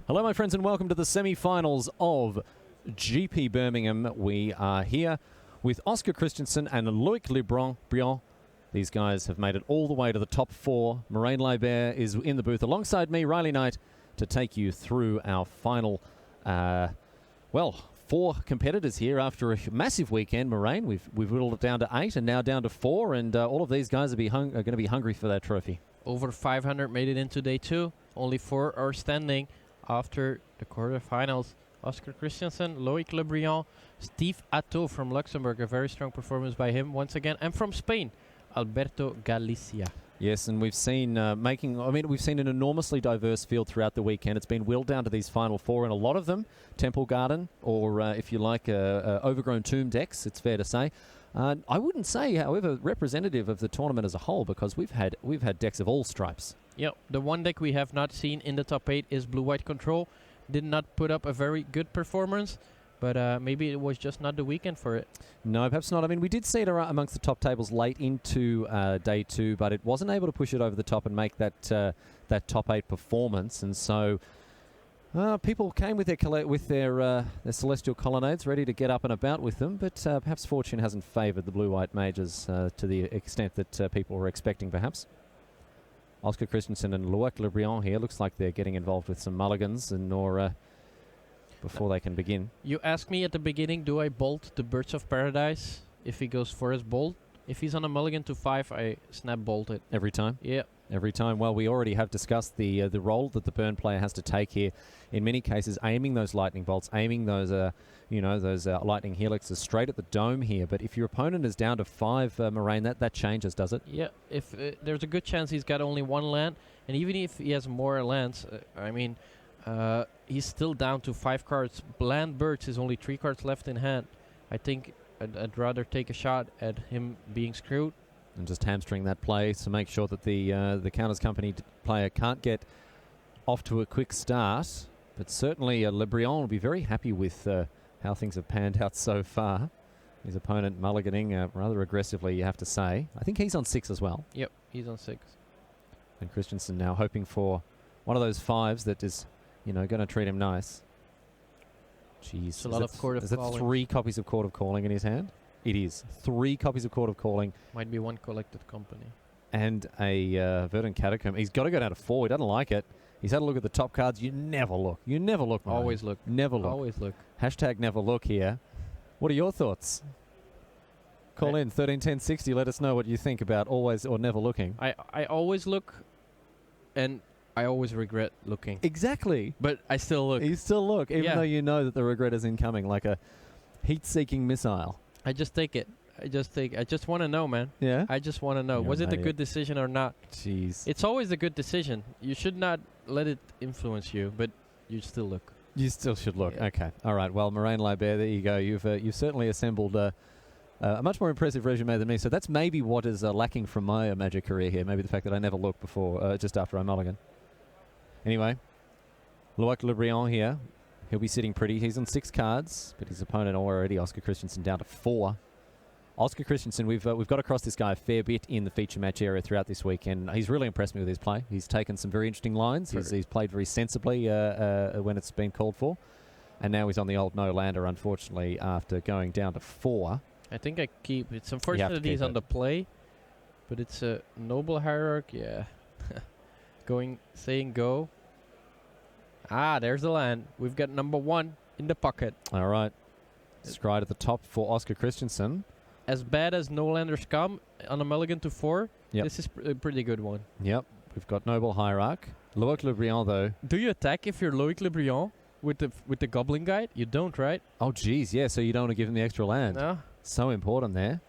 Hello, my friends, and welcome to the semi-finals of GP Birmingham. We are here with Oscar Christensen and Loic Briand. These guys have made it all the way to the top four. Moraine Libert is in the booth alongside me, Riley Knight, to take you through our final, four competitors here after a massive weekend. Moraine, we've whittled it down to 8 and now down to 4, and all of these guys are going to be hungry for that trophy. Over 500 made it into day 2. Only 4 are standing after the quarterfinals. Oscar Christensen, Loic Briand, Steve Atto from Luxembourg, a very strong performance by him once again, and from Spain, Alberto Galicia. Yes, and we've seen we've seen an enormously diverse field throughout the weekend. It's been whittled down to these final 4, and a lot of them Temple Garden, or if you like, overgrown tomb decks. It's fair to say. I wouldn't say, however, representative of the tournament as a whole, because we've had decks of all stripes. Yep, the one deck we have not seen in the top 8 is Blue-White Control. Did not put up a very good performance, but maybe it was just not the weekend for it. No, perhaps not. I mean, we did see it amongst the top tables late into day 2, but it wasn't able to push it over the top and make that top 8 performance. And so people came with their celestial colonnades ready to get up and about with them, but perhaps fortune hasn't favoured the blue-white mages to the extent that people were expecting, perhaps. Oscar Christensen and Loic Briand here. Looks like they're getting involved with some mulligans before they can begin. You asked me at the beginning, do I bolt the Birds of Paradise if he goes for his bolt? If he's on a mulligan to 5, I snap bolt it. Every time? Yeah. Every time. Well, we already have discussed the role that the burn player has to take here. In many cases, aiming those lightning bolts, aiming those lightning helixes straight at the dome here. But if your opponent is down to 5, Moraine, that changes, does it? Yeah. If there's a good chance he's got only 1 land, and even if he has more lands, he's still down to 5 cards. Bland Birds is only 3 cards left in hand. I think I'd rather take a shot at him being screwed. And just hamstring that play to make sure that the Counters Company player can't get off to a quick start. But certainly Briand will be very happy with how things have panned out so far. His opponent mulliganing rather aggressively, you have to say. I think he's on 6 as well. Yep, he's on 6. And Christensen now hoping for one of those 5s that is, going to treat him nice. Jeez. It's a lot of Court of Calling. Is it 3 copies of Court of Calling in his hand? It is. 3 copies of Court of Calling. Might be 1 collected company. And a Verdant Catacomb. He's got to go down to 4. He doesn't like it. He's had a look at the top cards. You never look. You never look. Mate. Always look. Never look. Always look. Hashtag never look here. What are your thoughts? Call in 131060. Let us know what you think about always or never looking. I always look, and I always regret looking. Exactly. But I still look. You still look, even though you know that the regret is incoming, like a heat-seeking missile. I just take it. I just want to know, man. Yeah? I just want to know. Was it a good decision or not? Jeez. It's always a good decision. You should not let it influence you, but you still look. You still should look. Yeah. Okay. All right. Well, Moraine Libert, there you go. You've certainly assembled a much more impressive resume than me. So that's maybe what is lacking from my Magic career here. Maybe the fact that I never looked before, just after I mulligan. Anyway, Loic Briand here. He'll be sitting pretty. He's on 6 cards, but his opponent already, Oscar Christensen, down to 4. Oscar Christensen, we've got across this guy a fair bit in the feature match area throughout this weekend. He's really impressed me with his play. He's taken some very interesting lines. He's played very sensibly when it's been called for. And now he's on the old no-lander, unfortunately, after going down to 4. I think I keep. It's unfortunate that he's on the play, but it's a Noble Hierarch, yeah. Saying go. Ah, there's the land. We've got number 1 in the pocket. All right. Scryed at the top for Oscar Christensen. As bad as no-landers come on a mulligan to 4, this is a pretty good one. Yep. We've got Noble Hierarch. Loic Briand, though. Do you attack if you're Loic Briand with the Goblin Guide? You don't, right? Oh, geez, yeah. So you don't want to give him the extra land. No. So important there.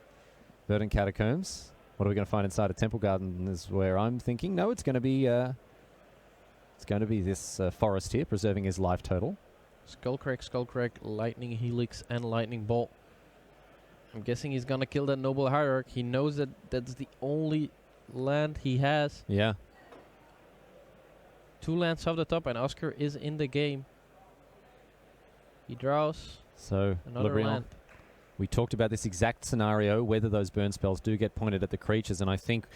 Verdant Catacombs. What are we going to find inside a Temple Garden is where I'm thinking. No, it's going to be this forest here, preserving his life total. Skullcrack, Lightning Helix, and Lightning Bolt. I'm guessing he's going to kill that Noble Hierarch. He knows that that's the only land he has. Yeah. 2 lands off the top, and Oscar is in the game. He draws so another land. We talked about this exact scenario, whether those burn spells do get pointed at the creatures, and I think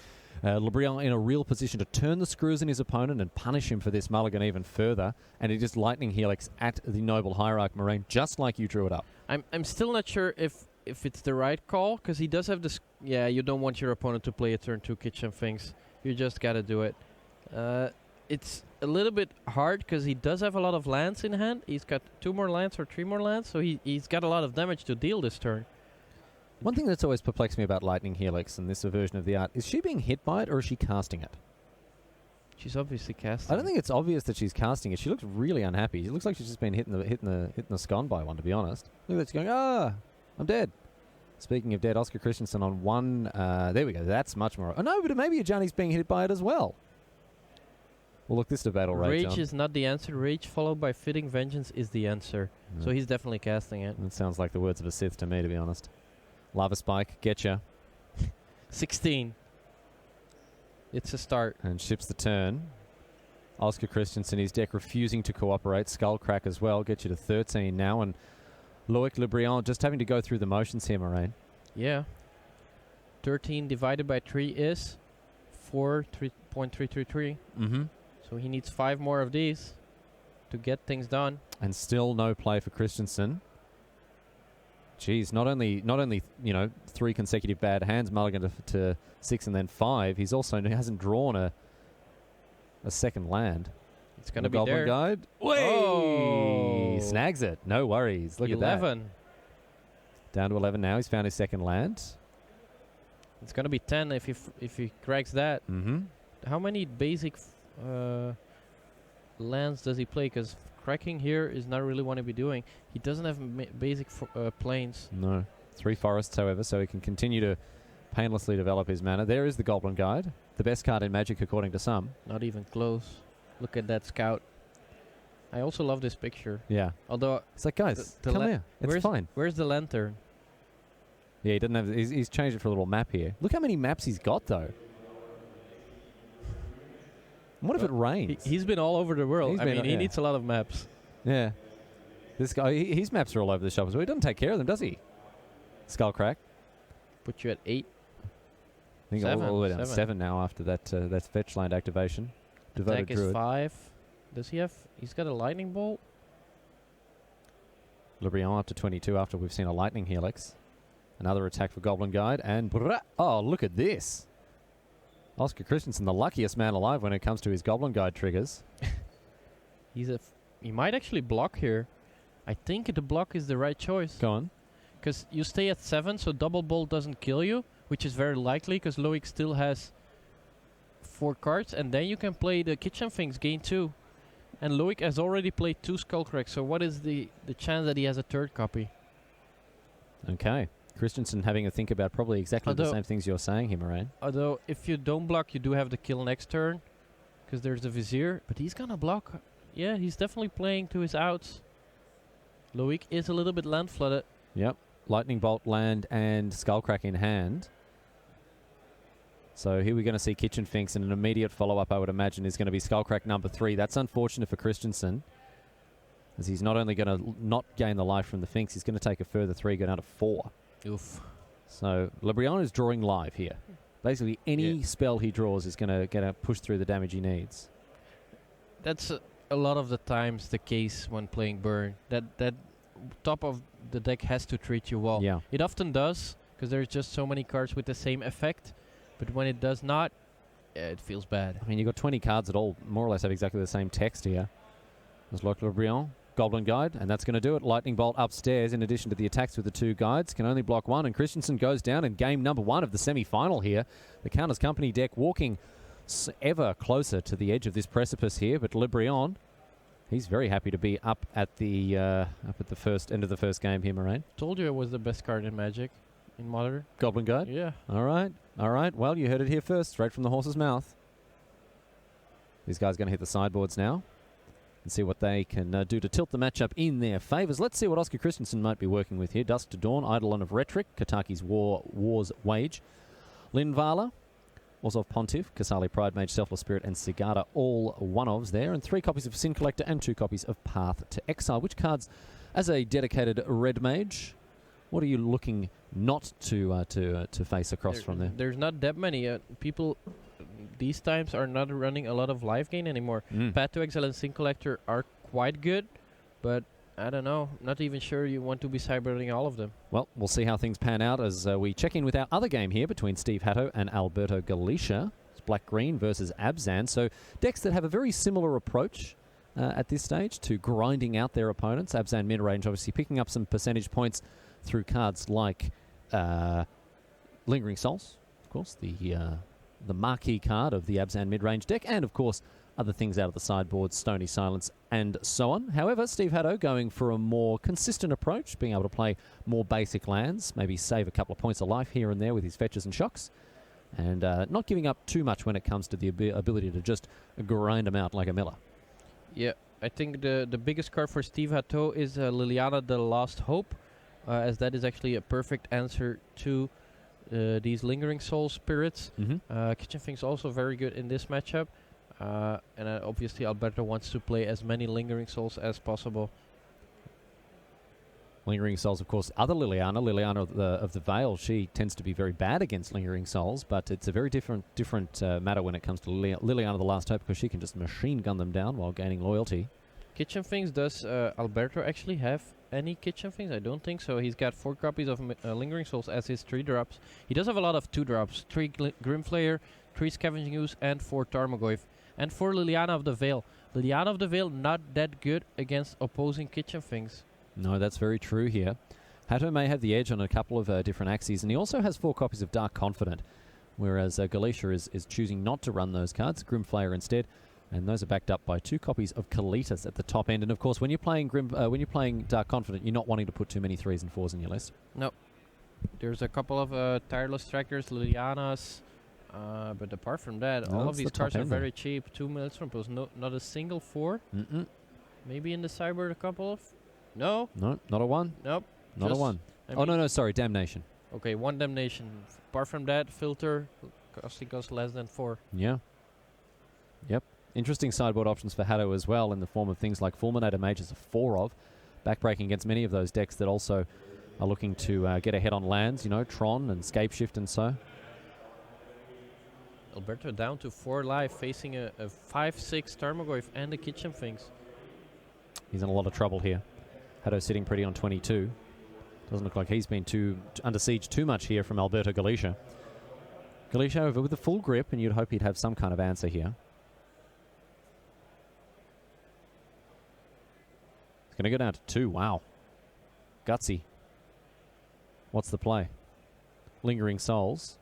Le Briand in a real position to turn the screws in his opponent and punish him for this mulligan even further, and it is Lightning Helix at the Noble Hierarch Moraine, just like you drew it up. I'm still not sure if it's the right call, because he does have this. Yeah, you don't want your opponent to play a turn 2 Kitchen Finks. You just got to do it. It's a little bit hard because he does have a lot of lands in hand. He's got 2 more lands or 3 more lands, so he's got a lot of damage to deal this turn. One thing that's always perplexed me about Lightning Helix and this version of the art, is she being hit by it or is she casting it? She's obviously casting. I don't think it's obvious that she's casting it. She looks really unhappy. It looks like she's just been hitting the scone by one, to be honest. Look at that, she's going, I'm dead. Speaking of dead, Oscar Christensen on 1. There we go. That's much more. Oh, no, but maybe Ajani's being hit by it as well. Well, look, this is a battle rage. Rage is not the answer. Rage followed by Fitting Vengeance is the answer. Yeah. So he's definitely casting it. That sounds like the words of a Sith to me, to be honest. Lava Spike, getcha. 16. It's a start. And ships the turn. Oscar Christensen, his deck refusing to cooperate. Skullcrack as well. Get you to 13 now. And Loic Le Briand just having to go through the motions here, Moraine. Yeah. 13 divided by 3 is 4.333. Mm-hmm. So he needs 5 more of these to get things done. And still no play for Christensen. Geez, not only 3 consecutive bad hands, mulligan to 6 and then 5. He's also hasn't drawn a second land. It's going to be Goblin there. Guide. Oh! Snags it. No worries. Look 11. at that. Down to 11 now. He's found his second land. It's going to be 10 if he cracks that. Mm-hmm. How many basic lands does he play? Because cracking here is not really what he'll be doing. He doesn't have basic planes. No. 3 forests, however, so he can continue to painlessly develop his mana. There is the Goblin Guide. The best card in Magic, according to some. Not even close. Look at that scout. I also love this picture. Yeah. Although It's like, guys, come here. It's fine. Where's the lantern? Yeah, he doesn't have. He's changed it for a little map here. Look how many maps he's got, though. What if it rains? He's been all over the world. He yeah. needs a lot of maps. Yeah. This guy, his maps are all over the shop as well. He doesn't take care of them, does he? Skullcrack. Put you at 8. I think all the way down to 7 now after that fetch land activation. Devoted Attack is Druid. 5. Does he have... He's got a lightning bolt? Le Briand up to 22 after we've seen a Lightning Helix. Another attack for Goblin Guide. And... Oh, look at this. Oscar Christensen, the luckiest man alive when it comes to his Goblin Guide triggers. He might actually block here. I think the block is the right choice. Go on. Because you stay at 7, so Double Bolt doesn't kill you, which is very likely because Loic still has 4 cards, and then you can play the Kitchen Finks, gain 2. And Loic has already played 2 Skullcracks, so what is the chance that he has a 3rd copy? Okay. Christensen having a think about probably exactly the same things you're saying here, Moraine. Although, if you don't block, you do have the kill next turn, because there's the Vizier, but he's gonna block. Yeah, he's definitely playing to his outs. Loic is a little bit land flooded. Yep. Lightning Bolt, land, and Skullcrack in hand. So here we're going to see Kitchen Finks, and an immediate follow-up, I would imagine, is going to be Skullcrack number 3. That's unfortunate for Christensen, as he's not only going to not gain the life from the Finks, he's going to take a further 3, go down to 4. Oof. So Le Briand is drawing live here. Basically, any spell he draws is going to push through the damage he needs. That's a lot of the times the case when playing Burn. That top of the deck has to treat you well. Yeah. It often does, because there's just so many cards with the same effect. But when it does not, it feels bad. I mean, you've got 20 cards that all more or less have exactly the same text here. There's Le Briand, Goblin Guide, and that's going to do it. Lightning Bolt upstairs, in addition to the attacks with the 2 guides, can only block 1, and Christensen goes down in game number 1 of the semi-final here. The Counters Company deck walking ever closer to the edge of this precipice here, but Le Briand, he's very happy to be up at the first end of the first game here, Moraine. Told you it was the best card in Magic, in Modern. Goblin Guide? Yeah. All right. Well, you heard it here first, straight from the horse's mouth. These guys are going to hit the sideboards now and see what they can do to tilt the matchup in their favours. Let's see what Oscar Christensen might be working with here. Dusk to Dawn, Eidolon of Rhetoric, Kataki's War's Wage, Linvala, Orzhov Pontiff, Kasali Pride Mage, Selfless Spirit, and Sigarda, all one-ofs there, and 3 copies of Sin Collector and 2 copies of Path to Exile. Which cards, as a dedicated red mage, What are you looking not to face across from there? There's not that many people. These times are not running a lot of live gain anymore. Path to Exile and Sin Collector are quite good, but I don't know. Not even sure you want to be sideboarding all of them. Well, we'll see how things pan out as we check in with our other game here between Steve Hatto and Alberto Galicia. It's black-green versus Abzan. So decks that have a very similar approach at this stage to grinding out their opponents. Abzan mid-range obviously picking up some percentage points through cards like Lingering Souls, of course, the marquee card of the Abzan mid-range deck, and of course other things out of the sideboard, Stony Silence and so on. However, Steve Hatto going for a more consistent approach, being able to play more basic lands, maybe save a couple of points of life here and there with his fetches and shocks, and not giving up too much when it comes to the ability to just grind them out like a miller. Yeah, I think the biggest card for Steve Hatto is Liliana the Last Hope, as that is actually a perfect answer to these Lingering Soul spirits. Kitchen Fink's also very good in this matchup. And obviously Alberto wants to play as many Lingering Souls as possible. Lingering Souls, of course, other Liliana of the Veil, she tends to be very bad against Lingering Souls, but it's a very different matter when it comes to Liliana the Last Hope, because she can just machine gun them down while gaining loyalty. Kitchen Finks, does Alberto actually have any Kitchen Finks? I don't think so. He's got 4 copies of Lingering Souls as his 3 drops. He does have a lot of 2 drops, 3 Grimflayer, 3 Scavenging Ooze, and 4 Tarmogoyf. And for Liliana of the Veil. Liliana of the Veil not that good against opposing Kitchen Finks. No, that's very true here. Hatto may have the edge on a couple of different axes, and he also has 4 copies of Dark Confident, whereas Galicia is choosing not to run those cards, Grimflayer instead, and those are backed up by 2 copies of Kalitas at the top end. And of course, when you're playing Dark Confident, you're not wanting to put too many 3s and 4s in your list. No. There's a couple of Tireless Trackers, Lilianas, but apart from that, all of these cards are very cheap. 2 minutes from post, not a single 4. Maybe in the sideboard a couple of. No, not a 1. Nope, not a 1. No, sorry, Damnation. Okay, 1 Damnation. Apart from that, filter costing us less than 4. Yeah. Yep. Interesting sideboard options for Hatto as well, in the form of things like Fulminator Mages, 4 of, backbreaking against many of those decks that also are looking to get ahead on lands, you know, Tron and Scapeshift and so. Alberto down to 4 life, facing a 5/6 Tarmogoyf and a Kitchen Finks. He's in a lot of trouble here. Hatto sitting pretty on 22. Doesn't look like he's been under siege too much here from Alberto Galicia. Galicia over with a full grip, and you'd hope he'd have some kind of answer here. It's going to go down to 2. Wow. Gutsy. What's the play? Lingering Souls.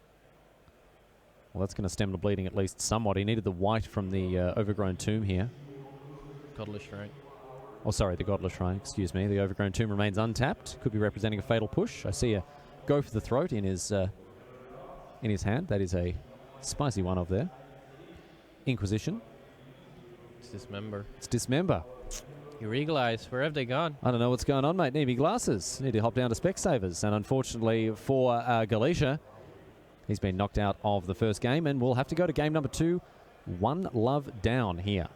Well, that's going to stem the bleeding at least somewhat. He needed the white from the Overgrown Tomb here. Godless Shrine. Oh, sorry, the Godless Shrine, excuse me. The Overgrown Tomb remains untapped. Could be representing a fatal push. I see a go for the throat in his hand. That is a spicy one over there. Inquisition. It's Dismember. It's Dismember. Your Eagle Eyes, where have they gone? I don't know what's going on, mate. Need me glasses. Need to hop down to Specsavers. And unfortunately for Galicia, he's been knocked out of the first game, and we'll have to go to game number 2. 1 love down here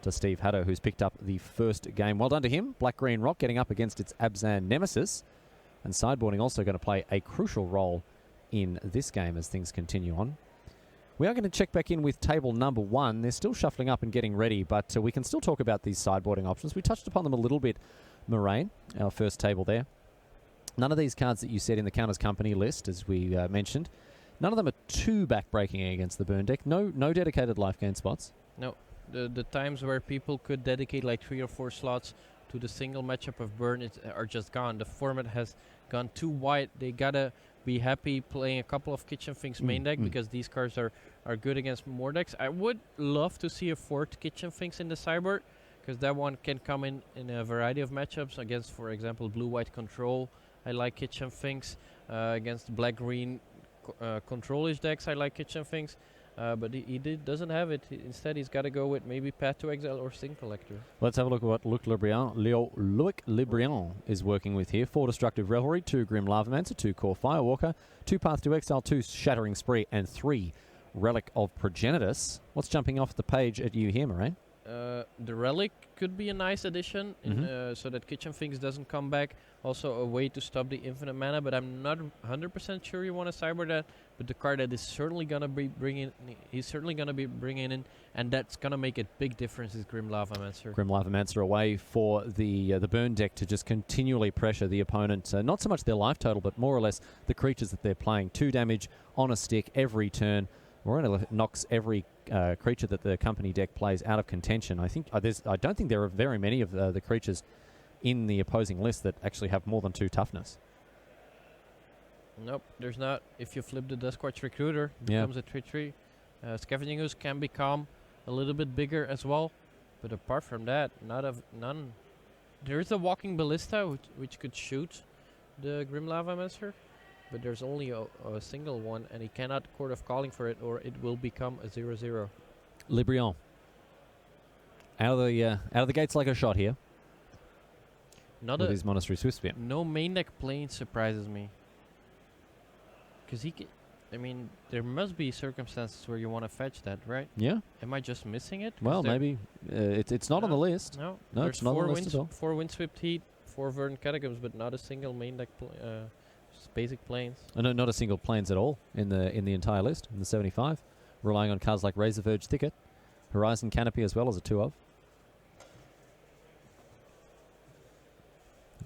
to Steve Hatto, who's picked up the first game. Well done to him. Black-Green Rock getting up against its Abzan nemesis. And sideboarding also going to play a crucial role in this game as things continue on. We are going to check back in with table number 1. They're still shuffling up and getting ready, but we can still talk about these sideboarding options. We touched upon them a little bit, Moraine, our first table there. None of these cards that you said in the Counters Company list, as we mentioned, none of them are too backbreaking against the burn deck. No dedicated life gain spots. No. The times where people could dedicate like 3 or 4 slots to the single matchup of burn are just gone. The format has gone too wide. They gotta be happy playing a couple of Kitchen Finks main deck, because these cards are good against more decks. I would love to see a 4th Kitchen Finks in the sideboard, because that one can come in a variety of matchups against, for example, blue-white control. I like Kitchen Finks. Against black-green control-ish decks, I like Kitchen Finks. But he doesn't have it. Instead, he's got to go with maybe Path to Exile or Sin Collector. Let's have a look at what Luc Lebriand is working with here. 4 Destructive Revelry, 2 Grim Lavamancer, 2 Core Firewalker, 2 Path to Exile, 2 Shattering Spree, and 3 Relic of Progenitus. What's jumping off the page at you here, Moraine? the relic could be a nice addition, so that Kitchen Finks doesn't come back. Also a way to stop the infinite mana, but I'm not 100% sure you want to cyber that. But the card that is certainly gonna be bringing, in, and that's gonna make a big difference is Grim Lavamancer. Grim Lavamancer away for the burn deck to just continually pressure the opponent. Not so much their life total, but more or less the creatures that they're playing. 2 damage on a stick every turn. Morena knocks every creature that the company deck plays out of contention. I think I don't think there are very many of the creatures in the opposing list that actually have more than 2 toughness. Nope, there's not. If you flip the Duskwatch Recruiter, it becomes a 3/3. Scavenging Ooze can become a little bit bigger as well, but apart from that, none. There is a Walking Ballista which could shoot the Grim Lavamancer, but there's only a single one, and he cannot Court of Calling for it, or it will become a 0/0. Librion out of the gates like a shot here. With his Monastery Swiftspear. No main deck plane surprises me. Because I mean, there must be circumstances where you want to fetch that, right? Yeah. Am I just missing it? Well, maybe. It's not on the list. No, it's not on the list at all. 4 Windswept Heat, 4 Verdant Catacombs, but not a single main deck basic planes. No, not a single planes at all in the entire list, in the 75. Relying on cards like Razor Verge Thicket, Horizon Canopy as well as a 2 of.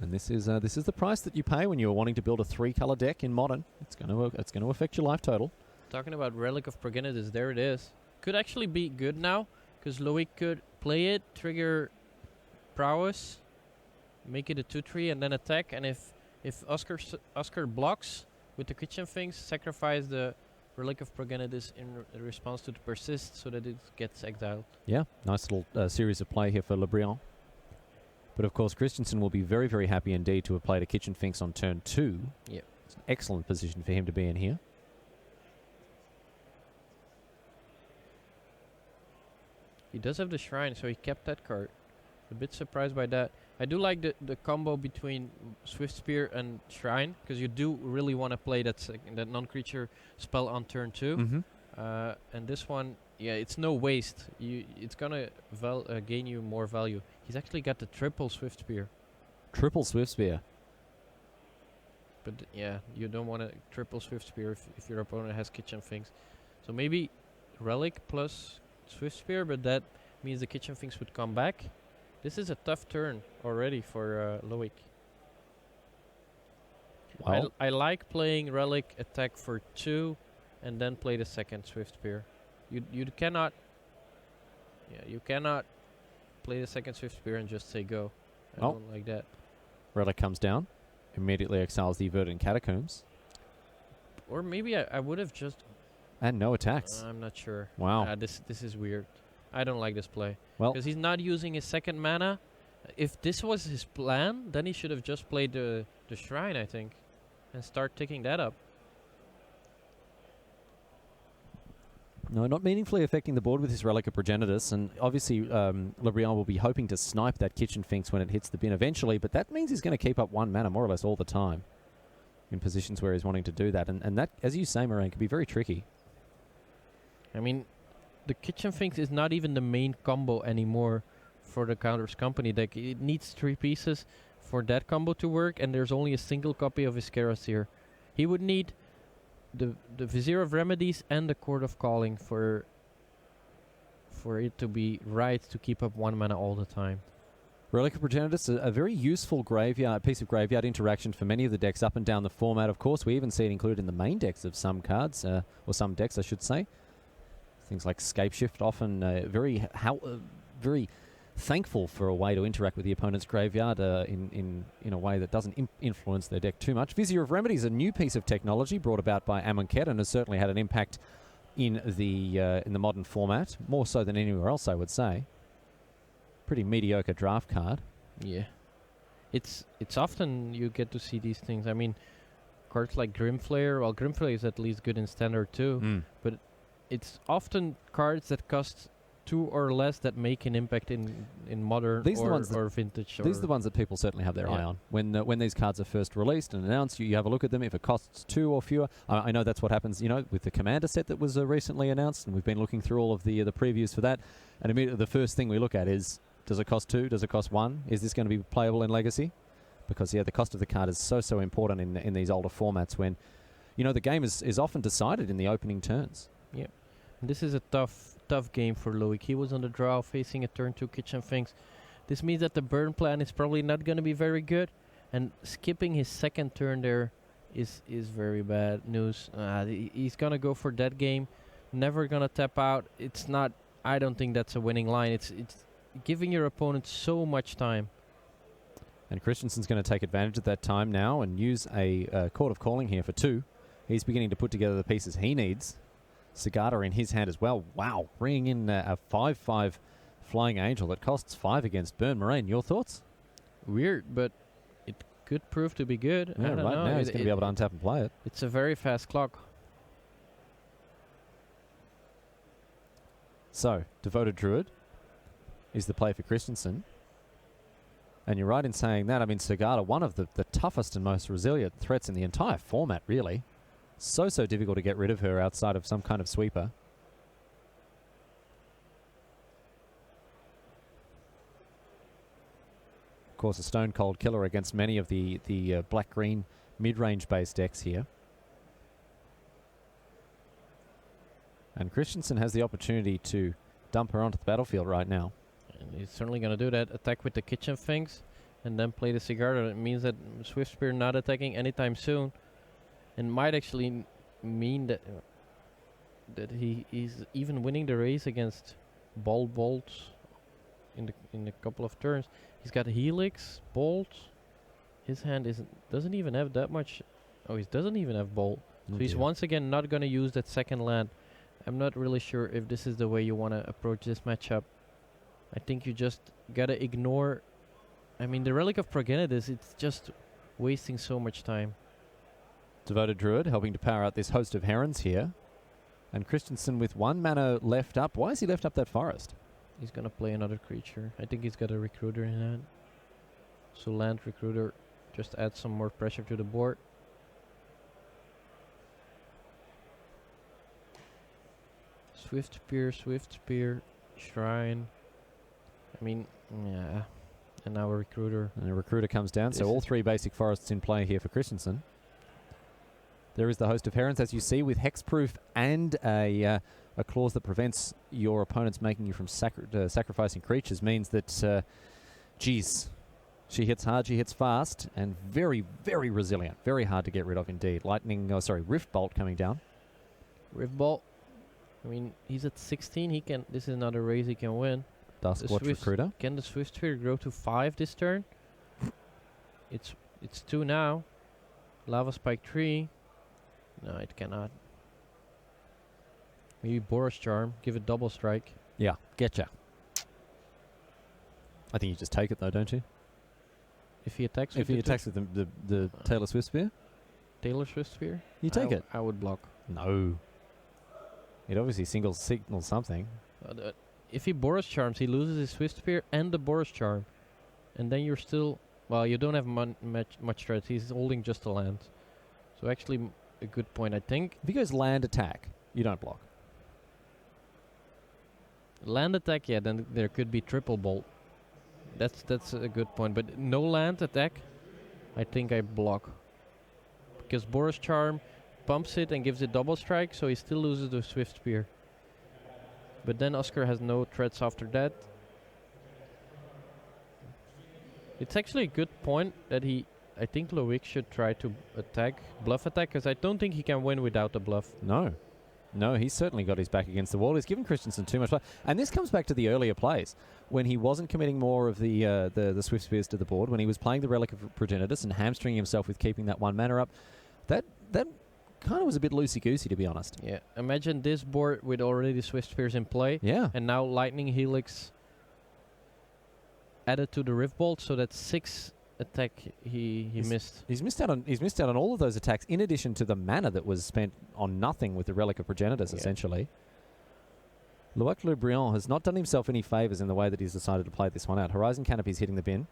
And this is the price that you pay when you're wanting to build a 3-color deck in Modern. It's going to affect your life total. Talking about Relic of Progenitus, there it is. Could actually be good now, because Loic could play it, trigger Prowess, make it a 2/3, and then attack. And if Oscar blocks with the Kitchen Finks, sacrifice the Relic of Progenitus in response to the Persist, so that it gets exiled. Yeah, nice little series of play here for Librion. But of course, Christensen will be very, very happy indeed to have played a Kitchen Finks on turn 2. Yeah, it's an excellent position for him to be in here. He does have the Shrine, so he kept that card. A bit surprised by that. I do like the combo between Swift Spear and Shrine, because you do really want to play that non-creature spell on turn 2. And this one, yeah, it's no waste. It's gonna gain you more value. He's actually got the triple Swift Spear. Triple Swift Spear. But yeah, you don't want a triple Swift Spear if your opponent has Kitchen Finks. So maybe Relic plus Swift Spear, but that means the Kitchen Finks would come back. This is a tough turn already for Loic. Well, I like playing Relic, attack for 2, and then play the second Swift Spear. You cannot play the second Swift Spear and just say go. I don't like that. Relic comes down, immediately exiles the Verdant Catacombs. Or maybe I would have just... And no attacks. I'm not sure. Wow. This is weird. I don't like this play. Well, because he's not using his second mana. If this was his plan, then he should have just played the Shrine, I think, and start ticking that up. No, not meaningfully affecting the board with his Relic of Progenitus, and obviously Librion will be hoping to snipe that Kitchen Finks when it hits the bin eventually, but that means he's going to keep up 1 mana more or less all the time in positions where he's wanting to do that, and that, as you say, Moraine, can be very tricky. I mean, the Kitchen Finks is not even the main combo anymore for the Counters Company deck. It needs 3 pieces for that combo to work, and there's only a single copy of Iskeras here. He would need the Vizier of Remedies and the Court of Calling for it to be right to keep up 1 mana all the time. Relic of Progenitus, a very useful piece of graveyard interaction for many of the decks up and down the format. Of course, we even see it included in the main decks of some cards, or some decks, I should say. Things like Scapeshift, often very thankful for a way to interact with the opponent's graveyard in a way that doesn't influence their deck too much. Vizier of Remedies, a new piece of technology brought about by Amonkhet, and has certainly had an impact in the modern format, more so than anywhere else, I would say. Pretty mediocre draft card. Yeah, it's often you get to see these things. I mean, cards like Grimflayer. Well, Grimflayer is at least good in Standard too, but it's often cards that cost 2 or less that make an impact in modern or vintage. These are the ones that people certainly have their eye on. When these cards are first released and announced, you have a look at them. If it costs 2 or fewer, I know that's what happens, with the Commander set that was recently announced, and we've been looking through all of the previews for that. And immediately the first thing we look at is, does it cost 2? Does it cost 1? Is this going to be playable in Legacy? Because the cost of the card is so important in these older formats when, the game is often decided in the opening turns. Yeah, and this is a tough game for Loic. He was on the draw facing a turn 2 Kitchen Finks. This means that the burn plan is probably not going to be very good, and skipping his second turn there is very bad news. He's going to go for that game, never going to tap out. It's not, I don't think that's a winning line. It's giving your opponent so much time. And Christensen's going to take advantage of that time now and use a Court of Calling here for 2. He's beginning to put together the pieces he needs. Sagata in his hand as well. Wow, bringing in a 5/5 Flying Angel that costs 5 against Burn Moraine. Your thoughts? Weird, but it could prove to be good. Yeah, I don't know. Now he's going to be able to untap and play it. It's a very fast clock. So, Devoted Druid is the play for Christensen. And you're right in saying that. I mean, Sagata, one of the toughest and most resilient threats in the entire format, really. So difficult to get rid of her outside of some kind of sweeper. Of course, a Stone Cold Killer against many of the black-green mid-range based decks here. And Christensen has the opportunity to dump her onto the battlefield right now. And he's certainly going to do that. Attack with the Kitchen Finks and then play the Cigar. It means that Swift Spear not attacking anytime soon. And might actually mean that he's even winning the race against Bolt in a couple of turns. He's got Helix, Bolt. His hand doesn't even have that much. Oh, he doesn't even have Bolt. So he's once again not going to use that second land. I'm not really sure if this is the way you want to approach this matchup. I think you just got to ignore. I mean, the Relic of Progenitus, it's just wasting so much time. Devoted Druid helping to power out this host of herons here. And Christensen with 1 mana left up. Why has he left up that forest? He's going to play another creature. I think he's got a Recruiter in hand. So land Recruiter just adds some more pressure to the board. Swift Spear, Shrine. I mean, yeah. And now a Recruiter. And a Recruiter comes down. So all 3 basic forests in play here for Christensen. There is the host of herons, as you see, with hexproof and a clause that prevents your opponents making you from sacrificing creatures. Means that, geez, she hits hard, she hits fast, and very, very resilient. Very hard to get rid of indeed. Rift Bolt coming down. Rift Bolt. I mean, he's at 16. He can. This is another race he can win. Duskwatch Recruiter. Can the Swift Sphere grow to 5 this turn? It's 2 now. Lava Spike 3. No, it cannot. Maybe Boros Charm. Give it double strike. Yeah, getcha. I think you just take it though, don't you? If he attacks with the Taylor Swift Spear? Taylor Swift Spear? You take it. I would block. No. It obviously signals something. If he Boros Charms, he loses his Swift Spear and the Boros Charm. And then you're still... Well, you don't have much threats. He's holding just a land. So actually... a good point, I think. If he goes land attack, you don't block. Land attack, yeah, then there could be triple bolt. That's a good point. But no land attack, I think I block. Because Boros Charm pumps it and gives it double strike, so he still loses the Swift Spear. But then Oscar has no threats after that. It's actually a good point that I think Loic should try to bluff attack, because I don't think he can win without a bluff. No, he's certainly got his back against the wall. He's given Christensen too much play. And this comes back to the earlier plays, when he wasn't committing more of the Swift Spears to the board, when he was playing the Relic of Progenitus and hamstringing himself with keeping that 1 mana up. That kind of was a bit loosey-goosey, to be honest. Yeah, imagine this board with already the Swift Spears in play. Yeah. And now Lightning Helix added to the Rift Bolt, so that's 6 attack he missed. He's missed out on all of those attacks, in addition to the mana that was spent on nothing with the Relic of Progenitus, essentially. Loic Le Briand has not done himself any favours in the way that he's decided to play this one out. Horizon Canopy's hitting the bin.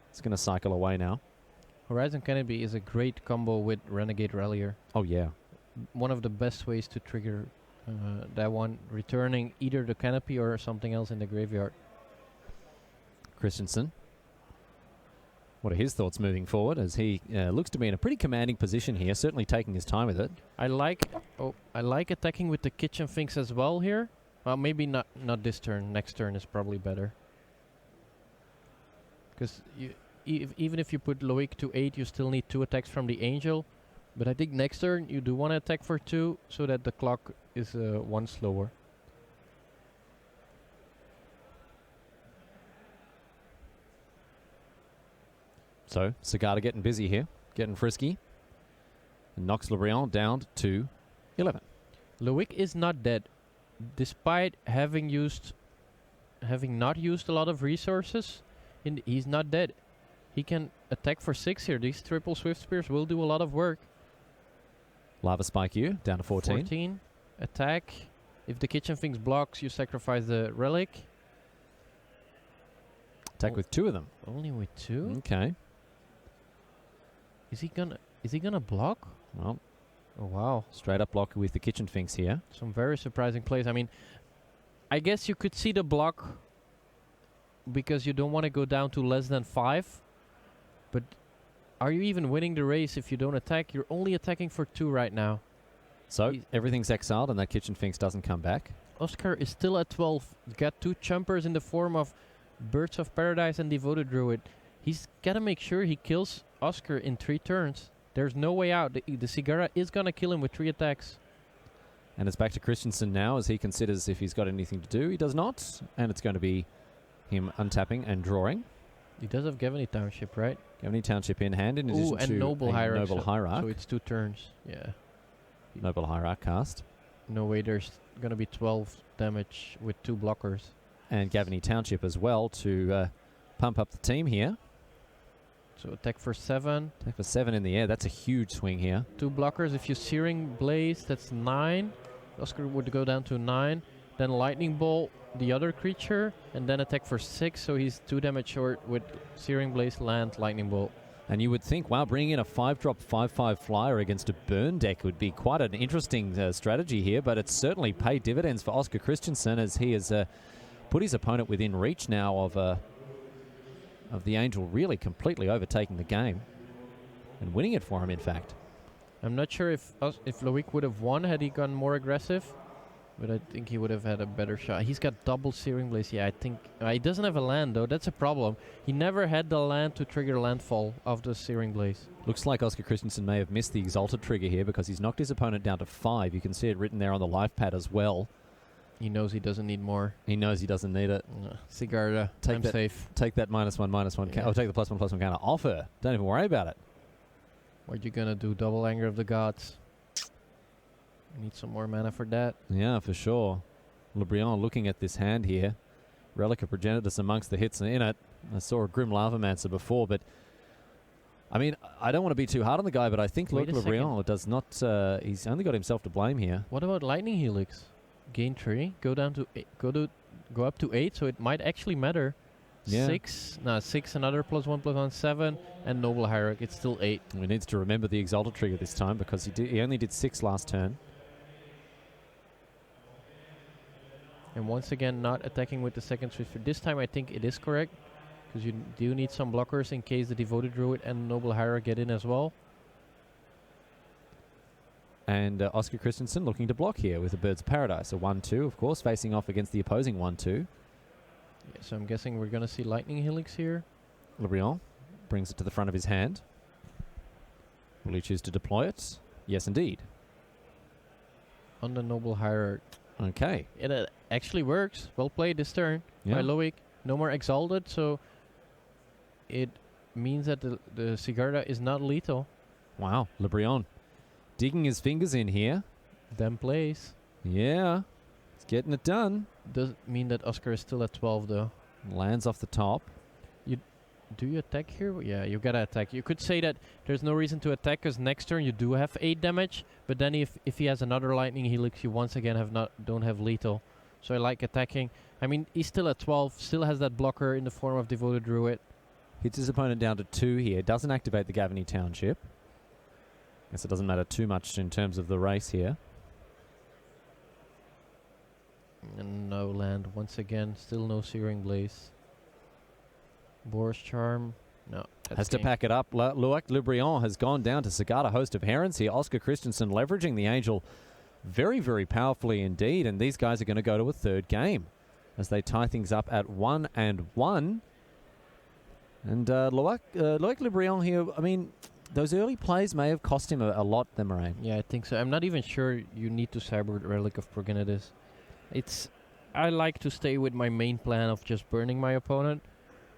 It's going to cycle away now. Horizon Canopy is a great combo with Renegade Rallier. Oh, yeah. One of the best ways to trigger that one, returning either the Canopy or something else in the graveyard. Christensen. What are his thoughts moving forward as he looks to be in a pretty commanding position here, certainly taking his time with it. I like attacking with the Kitchen Finks as well here. Well, maybe not this turn. Next turn is probably better. Because even if you put Loic to 8, you still need 2 attacks from the Angel. But I think next turn you do want to attack for 2 so that the clock is 1 slower. So, Sagata getting busy here, getting frisky. And knocks Le Briand down to 11. Loic is not dead. Despite having not used a lot of resources, he's not dead. He can attack for 6 here. These triple Swift Spears will do a lot of work. Lava Spike you, down to 14. 14. Attack. If the Kitchen Finks blocks, you sacrifice the Relic. Attack with 2 of them. Only with 2? Okay. Is he gonna block? Well, oh wow. Straight up block with the Kitchen Finks here. Some very surprising plays. I mean, I guess you could see the block because you don't want to go down to less than 5. But are you even winning the race if you don't attack? You're only attacking for 2 right now. So everything's exiled and that Kitchen Finks doesn't come back. Oscar is still at 12. Got 2 chumpers in the form of Birds of Paradise and Devoted Druid. He's got to make sure he kills Oscar in 3 turns. There's no way out. The Sigara is going to kill him with 3 attacks. And it's back to Christensen now as he considers if he's got anything to do. He does not. And it's going to be him untapping and drawing. He does have Gavany Township, right? Gavany Township in hand in addition to Noble Hierarch. Noble Hierarch. So it's 2 turns. Yeah. Noble Hierarch cast. No way there's going to be 12 damage with 2 blockers. And Gavany Township as well to pump up the team here. So attack for 7. Attack for 7 in the air. That's a huge swing here. 2 blockers. If you Searing Blaze, that's 9. Oscar would go down to 9. Then Lightning Bolt the other creature. And then attack for 6. So he's 2 damage short with Searing Blaze, land, Lightning Bolt. And you would think, wow, bringing in a 5-drop 5/5 flyer against a burn deck would be quite an interesting strategy here. But it's certainly paid dividends for Oscar Christensen as he has put his opponent within reach now of the Angel really completely overtaking the game and winning it for him, in fact. I'm not sure if Loic would have won had he gone more aggressive, but I think he would have had a better shot. He's got double Searing Blaze. Yeah, I think he doesn't have a land, though. That's a problem. He never had the land to trigger landfall of the Searing Blaze. Looks like Oscar Christensen may have missed the Exalted trigger here because he's knocked his opponent down to 5. You can see it written there on the live pad as well. He knows he doesn't need more. He knows he doesn't need it. Sigarda, I'm safe. Take that -1/-1. Yeah. Take the +1/+1 counter off her. Don't even worry about it. What you gonna do? Double Anger of the Gods. You need some more mana for that. Yeah, for sure. Le Briand looking at this hand here. Relic of Progenitus amongst the hits in it. I saw a Grim Lavamancer before, but I mean, I don't want to be too hard on the guy, but I think Le Briand does not. He's only got himself to blame here. What about Lightning Helix? Gain 3, go down to go up to 8, so it might actually matter. Yeah. 6, another +1/+1, 7, and Noble Hierarch. It's still 8. He needs to remember the Exalted trigger this time because he only did 6 last turn. And once again, not attacking with the second Swift. This time, I think it is correct because you do need some blockers in case the Devoted Druid and Noble Hierarch get in as well. And Oscar Christensen looking to block here with a Bird's Paradise. A 1/2, of course, facing off against the opposing 1/2. Yeah, so I'm guessing we're going to see Lightning Helix here. Le Briand brings it to the front of his hand. Will he choose to deploy it? Yes, indeed. On the Noble Hierarch. Okay. It actually works. Well played this turn by Yeah. Loic. No more Exalted, so it means that the Sigarda is not lethal. Wow, Le Briand digging his fingers in here. Then plays. Yeah, he's getting it done. Does mean that Oscar is still at 12 though. Lands off the top. Do you attack here? Yeah, you gotta attack. You could say that there's no reason to attack because next turn you do have 8 damage, but then if he has another Lightning Helix, you once again don't have lethal. so I like attacking. I mean, he's still at 12, still has that blocker in the form of Devoted Druid. Hits his opponent down to 2 here. Doesn't activate the Gavany Township. Guess it doesn't matter too much in terms of the race here. And no land once again. Still no Searing Blaze. Boar's Charm. No. Has to pack it up. Loic Le Briand has gone down to Sagata, host of Herons here. Oscar Christensen leveraging the Angel very, very powerfully indeed. And these guys are going to go to a third game as they tie things up at 1-1. And Loic Le Briand here, I mean, those early plays may have cost him a lot, the Moraine. Yeah, I think so. I'm not even sure you need to Sideboard Relic of Progenitus. I like to stay with my main plan of just burning my opponent.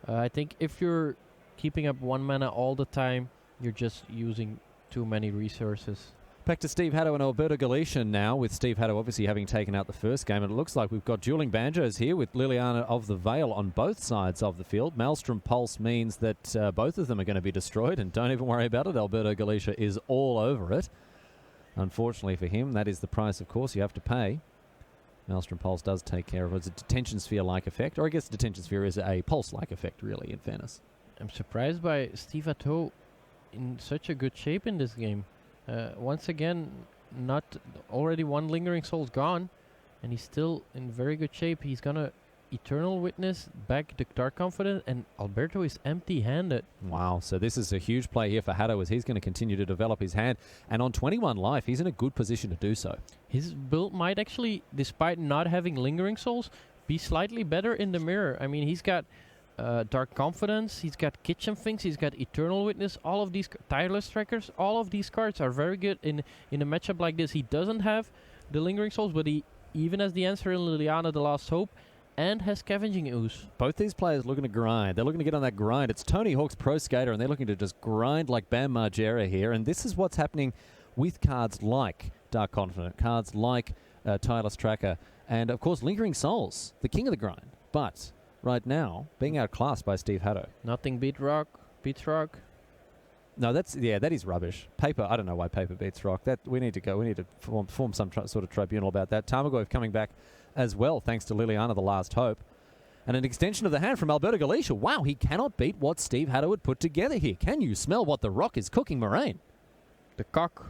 I think if you're keeping up 1 mana all the time, you're just using too many resources. Back to Steve Haddo and Alberto Galicia now, with Steve Haddo obviously having taken out the first game. And it looks like we've got dueling banjos here with Liliana of the Veil on both sides of the field. Maelstrom Pulse means that both of them are going to be destroyed, and don't even worry about it. Alberto Galicia is all over it. Unfortunately for him, that is the price, of course, you have to pay. Maelstrom Pulse does take care of it. It's a Detention Sphere-like effect, or I guess Detention Sphere is a Pulse-like effect, really, in fairness. I'm surprised by Steve Haddo in such a good shape in this game. Once again, not already one Lingering Soul's gone, and he's still in very good shape. He's gonna Eternal Witness, back the Dark Confident, and Alberto is empty-handed. Wow, so this is a huge play here for Haddo as he's going to continue to develop his hand. And on 21 life, he's in a good position to do so. His build might actually, despite not having Lingering Souls, be slightly better in the mirror. I mean, he's got Dark Confidence, he's got Kitchen Finks, he's got Eternal Witness, all of these Tireless Trackers, all of these cards are very good in a matchup like this. He doesn't have the Lingering Souls, but he even has the answer in Liliana, the Last Hope, and has Scavenging Ooze. Both these players looking to grind. They're looking to get on that grind. It's Tony Hawk's Pro Skater, and they're looking to just grind like Bam Margera here. And this is what's happening with cards like Dark Confident, cards like Tireless Tracker, and, of course, Lingering Souls, the king of the grind. But right now, being outclassed by Steve Haddo. Nothing beats rock. No, that is rubbish. Paper, I don't know why paper beats rock. We need to form some sort of tribunal about that. Tarmogoyf coming back as well, thanks to Liliana, the Last Hope. And an extension of the hand from Alberto Galicia. Wow, he cannot beat what Steve Haddo had put together here. Can you smell what the rock is cooking, Moraine? The cock.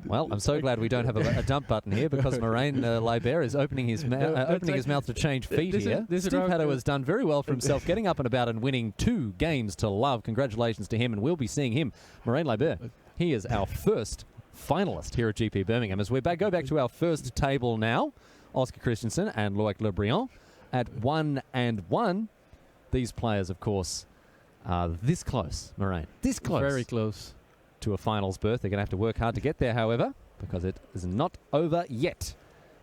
Well, I'm so glad we don't have a dump button here, because Moraine Libert is opening his mouth to change feet here. Steve Haddo has done very well for himself, getting up and about and winning 2 games to love. Congratulations to him, and we'll be seeing him. Moraine Libert, he is our first finalist here at GP Birmingham. As we go back to our first table now, Oscar Christensen and Loic Le Briand at 1-1. These players, of course, are this close, Moraine. This close. Very close. To a finals berth. They're going to have to work hard to get there, however, because it is not over yet.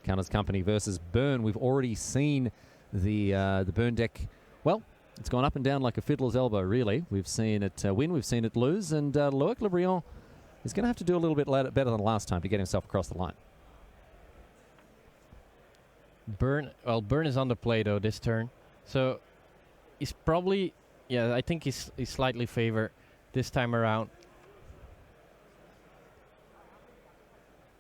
Counters Company versus Burn. We've already seen the Burn deck. Well, it's gone up and down like a fiddler's elbow, really. We've seen it win, we've seen it lose, and Loic Le Briand is going to have to do a little bit better than last time to get himself across the line. Burn is on the play, though, this turn. So he's probably, I think he's slightly favored this time around.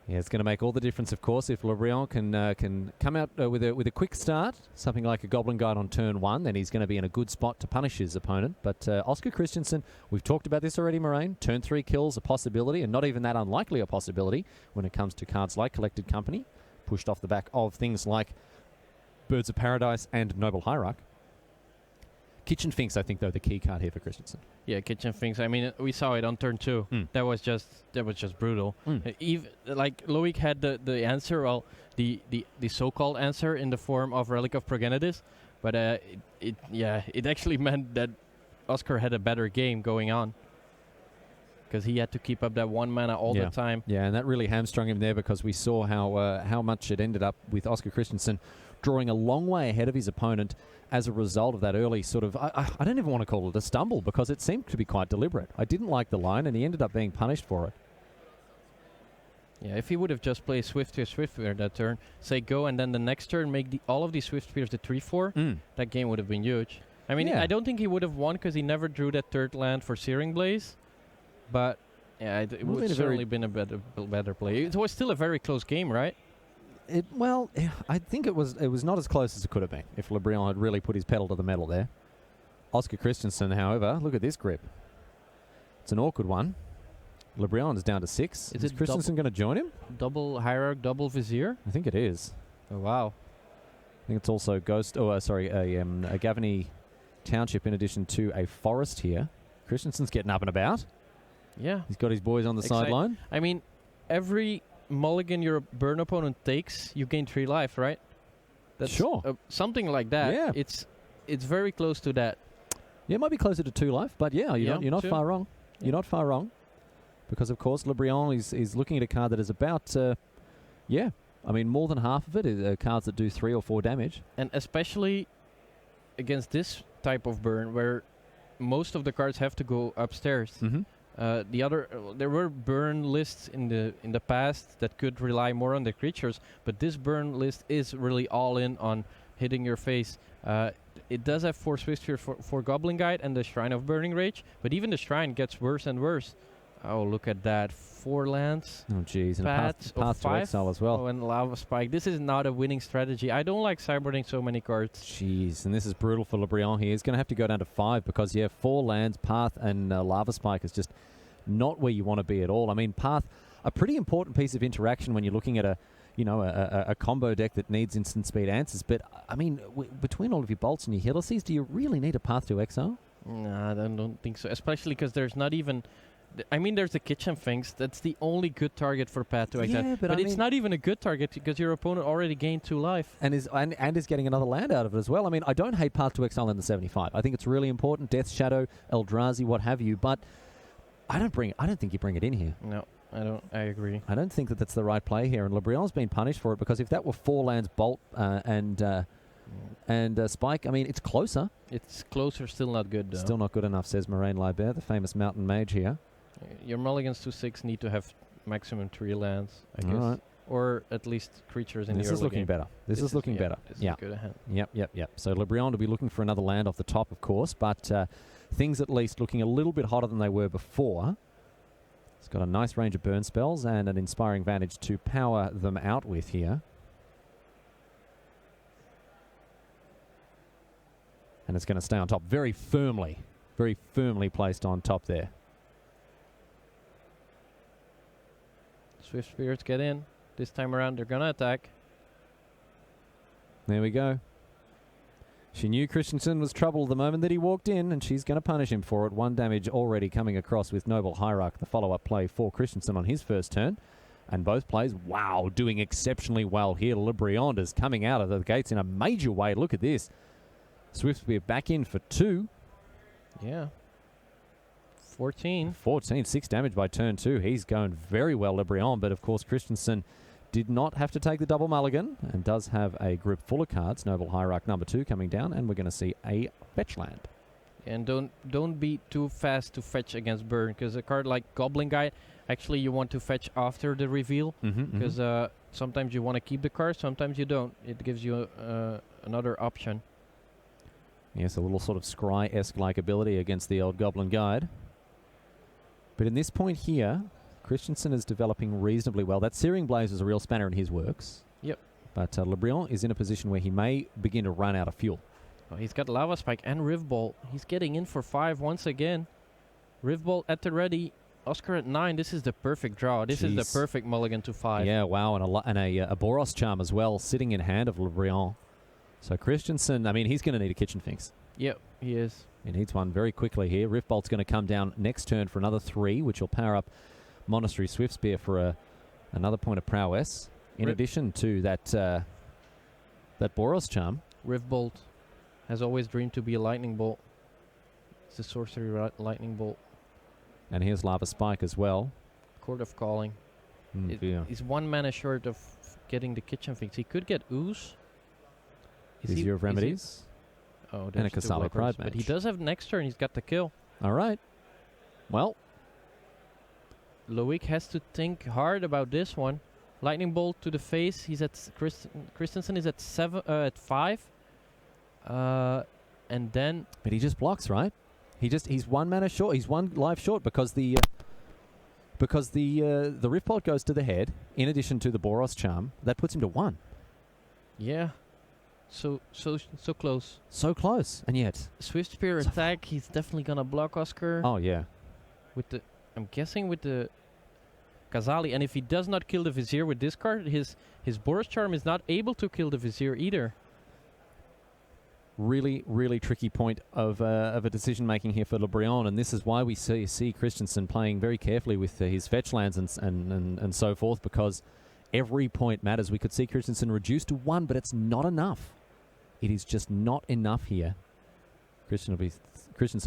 Yeah, it's going to make all the difference, of course, if Le Briand can come out with a quick start, something like a Goblin Guide on turn 1, then he's going to be in a good spot to punish his opponent. But Oscar Christensen, we've talked about this already, Moraine. Turn 3 kills a possibility, and not even that unlikely a possibility when it comes to cards like Collected Company, pushed off the back of things like Birds of Paradise and Noble Hierarch. Kitchen Finks, I think, though, the key card here for Christensen. Yeah, Kitchen Finks. I mean, we saw it on turn 2. That was just brutal. Even like Loic had the answer, well, the so-called answer in the form of Relic of Progenitus, but it actually meant that Oscar had a better game going on, because he had to keep up that 1 mana all the time. Yeah, and that really hamstrung him there, because we saw how much it ended up with Oscar Christensen drawing a long way ahead of his opponent as a result of that early sort of, I don't even want to call it a stumble, because it seemed to be quite deliberate. I didn't like the line, and he ended up being punished for it. Yeah, if he would have just played Swiftspear that turn, say go, and then the next turn make all of these Swiftspears the 3-4, that game would have been huge. I mean, I don't think he would have won, because he never drew that third land for Searing Blaze, but Yeah, it would certainly been a better play. It was still a very close game, right? Well, I think it was not as close as it could have been if Le Briand had really put his pedal to the metal there. Oscar Christensen, however, look at this grip. It's an awkward one. Le Briand is down to 6. Is Christensen going to join him? Double hierarch, double vizier? I think it is. Oh, wow. I think it's also a Gavany Township in addition to a forest here. Christensen's getting up and about. Yeah. He's got his boys on the sideline. I mean, every mulligan your burn opponent takes, you gain 3 life, right? That's sure. Something like that. Yeah. It's very close to that. Yeah, it might be closer to 2 life, but yeah, you're not far wrong. Yeah. You're not far wrong. Because, of course, Le Briand is looking at a card that is about, I mean, more than half of it is cards that do 3 or 4 damage. And especially against this type of burn, where most of the cards have to go upstairs. Mm-hmm. There were burn lists in the past that could rely more on the creatures, but this burn list is really all in on hitting your face. It does have 4 Swiftspear for Goblin Guide and the Shrine of Burning Rage, but even the Shrine gets worse and worse. Oh, look at that. 4 lands. Oh, jeez. And a path to exile as well. Oh, and Lava Spike. This is not a winning strategy. I don't like sideboarding so many cards. Jeez. And this is brutal for Le Briand here. He's going to have to go down to 5 because, 4 lands, Path, and Lava Spike is just not where you want to be at all. I mean, Path, a pretty important piece of interaction when you're looking at a combo deck that needs instant speed answers. But, I mean, between all of your bolts and your Helices, do you really need a Path to exile? No, I don't think so. Especially because there's not even... I mean, there's the Kitchen Finks. That's the only good target for Path to exile. Yeah, but it's not even a good target because your opponent already gained 2 life. And is getting another land out of it as well. I mean, I don't hate Path to exile in the 75. I think it's really important. Death Shadow, Eldrazi, what have you. But I don't think you bring it in here. No, I don't. I agree. I don't think that's the right play here. And Le Briand's been punished for it because if that were 4 lands, Bolt and Spike, I mean, it's closer. It's closer, still not good, though. Still not good enough, says Moraine Libert, the famous mountain mage here. Your mulligans to 6 need to have maximum 3 lands, I guess. Right. Or at least creatures in the early game. This is looking better. This is looking better. This is a good hand. Yep. So Le Briand will be looking for another land off the top, of course, but things at least looking a little bit hotter than they were before. It's got a nice range of burn spells and an Inspiring Vantage to power them out with here. And it's going to stay on top very firmly placed on top there. Swift Spirits get in. This time around, they're going to attack. There we go. She knew Christensen was trouble the moment that he walked in, and she's going to punish him for it. 1 damage already coming across with Noble Hierarch, the follow-up play for Christensen on his first turn. And both plays, wow, doing exceptionally well here. Le Briand is coming out of the gates in a major way. Look at this. Swiftspear back in for 2. Yeah. 14, 6 damage by turn 2. He's going very well, Le Briand, but of course Christensen did not have to take the double mulligan and does have a group full of cards. Noble Hierarch number 2 coming down, and we're going to see a fetch land. And don't be too fast to fetch against burn, because a card like Goblin Guide, actually you want to fetch after the reveal, because sometimes you want to keep the card, sometimes you don't. It gives you another option. Yes, a little sort of scry-esque like ability against the old Goblin Guide. But in this point here, Christensen is developing reasonably well. That Searing Blaze is a real spanner in his works. Yep. But Le Briand is in a position where he may begin to run out of fuel. Oh, he's got Lava Spike and Rift Bolt. He's getting in for 5 once again. Rift Bolt at the ready. Oscar at 9. This is the perfect draw. This is the perfect mulligan to 5. Yeah, wow. And a Boros Charm as well, sitting in hand of Le Briand. So Christensen, I mean, he's going to need a Kitchen Finks. Yep, he is. He needs one very quickly here. Rift Bolt's going to come down next turn for another 3, which will power up Monastery Swiftspear for another point of prowess. In addition to that Boros Charm. Rift Bolt has always dreamed to be a Lightning Bolt. It's a sorcery Lightning Bolt. And here's Lava Spike as well. Court of Calling. He's 1 mana short of getting the Kitchen Finks. He could get Ooze. Vizier of Remedies. Oh, and a Kasali Pride Mage. But he does have next turn. He's got the kill. All right. Well, Loic has to think hard about this one. Lightning Bolt to the face. He's at Christensen is at 5. And then... But he just blocks, right? He's 1 mana short. He's 1 life short because the because the Rift Bolt goes to the head, in addition to the Boros Charm. That puts him to 1. Yeah. So close. So close, and yet... Swift Spear attack, he's definitely gonna block Oscar. Oh, yeah. With the... I'm guessing with the... Kazali, and if he does not kill the Vizier with this card, his Boros Charm is not able to kill the Vizier either. Really, really tricky point of a decision-making here for LeBrion, and this is why we see Christensen playing very carefully with his fetch lands and so forth, because every point matters. We could see Christensen reduced to 1, but it's not enough. It is just not enough here. Christensen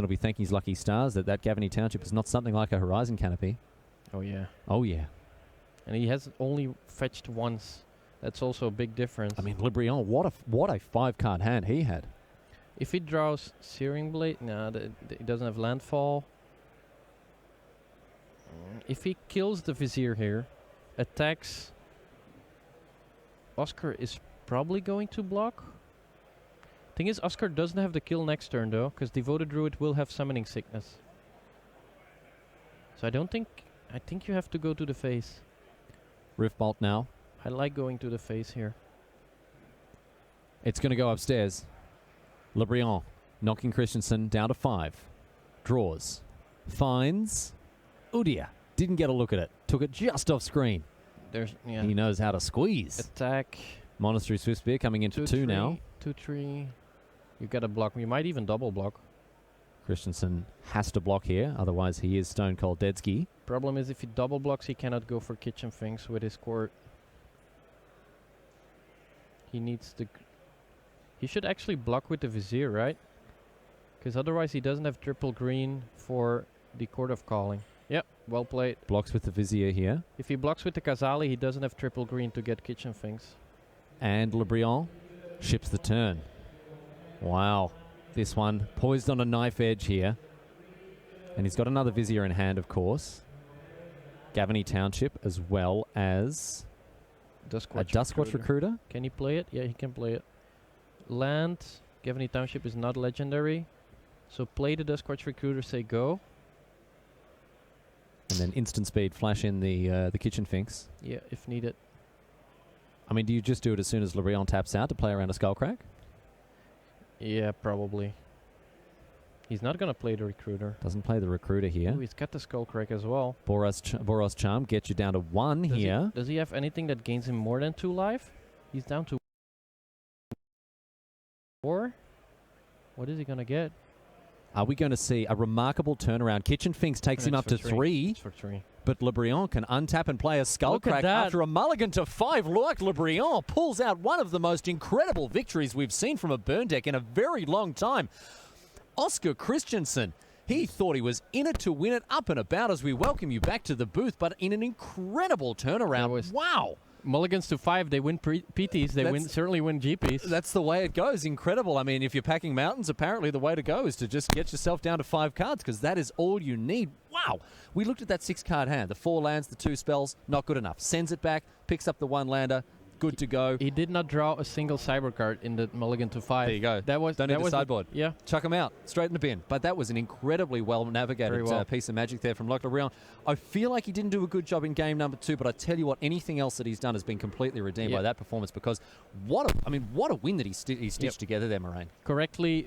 will be thanking his lucky stars that Gavany Township is not something like a Horizon Canopy. Oh, yeah. Oh, yeah. And he has only fetched once. That's also a big difference. I mean, LeBrion, what a 5-card hand he had. If he draws Searing Blade, no, he doesn't have Landfall. If he kills the Vizier here, attacks, Oscar is probably going to block. Thing is, Oscar doesn't have the kill next turn though, because Devoted Druid will have Summoning Sickness. So I think you have to go to the face. Rift Bolt now. I like going to the face here. It's going to go upstairs. LeBrion knocking Christensen down to 5. Draws. Finds. Udia. Didn't get a look at it. Took it just off screen. He knows how to squeeze. Attack. Monastery Swift Spear coming into 2 now. 2-3. You got to block. You might even double block. Christensen has to block here, otherwise he is stone cold dead ski. Problem is if he double blocks, he cannot go for Kitchen Finks with his court. He needs the... He should actually block with the Vizier, right? Because otherwise he doesn't have triple green for the Court of Calling. Yep, well played. Blocks with the Vizier here. If he blocks with the Kazali, he doesn't have triple green to get Kitchen Finks. And LeBrion ships the turn. Wow. This one poised on a knife edge here. And he's got another Vizier in hand, of course. Gavany Township, as well as a Duskwatch Recruiter. Can he play it? Yeah, he can play it. Land. Gavany Township is not legendary. So play the Duskwatch Recruiter, say go. And then instant speed, flash in the Kitchen Finks. Yeah, if needed. I mean, do you just do it as soon as LeBrion taps out to play around a Skullcrack? Yeah, probably. He's not going to play the Recruiter. Doesn't play the Recruiter here. Ooh, he's got the Skullcrack as well. Boros Charm gets you down to 1 here. Does he have anything that gains him more than 2 life? He's down to 4. What is he going to get? Are we going to see a remarkable turnaround? Kitchen Finks takes him up to 3. It's for 3. But LeBrion can untap and play a Skullcrack after a mulligan to 5. Look, LeBrion pulls out one of the most incredible victories we've seen from a burn deck in a very long time. Oscar Christensen, he thought he was in it to win it, up and about as we welcome you back to the booth, but in an incredible turnaround. Wow. Mulligans to 5, they win PTs, they certainly win GPs. That's the way it goes. Incredible. I mean, if you're packing mountains, apparently the way to go is to just get yourself down to 5 cards, because that is all you need. Wow. We looked at that 6-card hand. The 4 lands, the 2 spells, not good enough. Sends it back, picks up the 1 lander, good to go. He did not draw a single cyber card in the mulligan to 5. There you go. That was Don't need the sideboard. Yeah. Chuck him out. Straight in the bin. But that was an incredibly well-navigated piece of magic there from LeBrion. I feel like he didn't do a good job in game number 2, but I tell you what, anything else that he's done has been completely redeemed by that performance, because what a win that he stitched together there, Moraine. Correctly